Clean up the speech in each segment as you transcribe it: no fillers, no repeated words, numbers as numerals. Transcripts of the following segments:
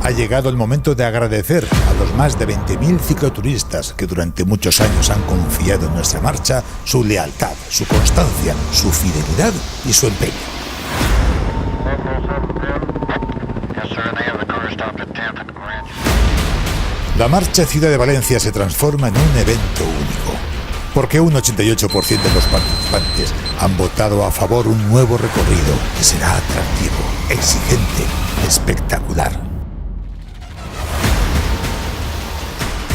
Ha llegado el momento de agradecer a los más de 20.000 cicloturistas que durante muchos años han confiado en nuestra marcha su lealtad, su constancia, su fidelidad y su empeño. La marcha Ciudad de Valencia se transforma en un evento único, porque un 88% de los participantes han votado a favor un nuevo recorrido que será atractivo, exigente, espectacular.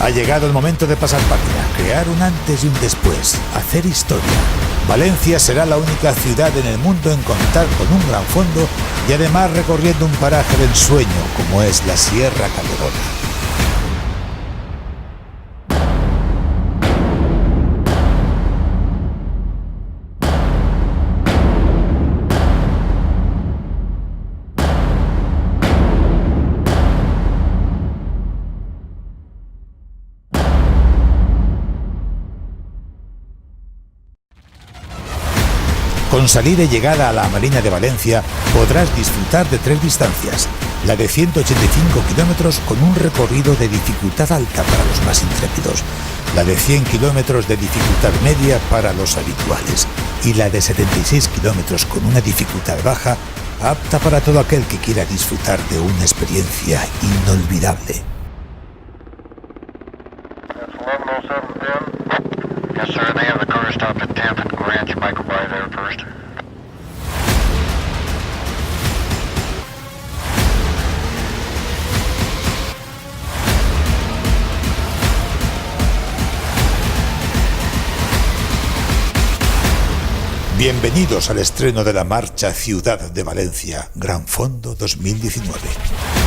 Ha llegado el momento de pasar página, crear un antes y un después, hacer historia. Valencia será la única ciudad en el mundo en contar con un gran fondo y además recorriendo un paraje de ensueño como es la Sierra Calderona. Con salida y llegada a la Marina de Valencia podrás disfrutar de 3 distancias. La de 185 kilómetros con un recorrido de dificultad alta para los más intrépidos. La de 100 kilómetros de dificultad media para los habituales. Y la de 76 kilómetros con una dificultad baja, apta para todo aquel que quiera disfrutar de una experiencia inolvidable. Yes, sir. They have the car stopped at 10th and Ranch. You might go by there first. Bienvenidos al estreno de la marcha Ciudad de Valencia, Gran Fondo 2019.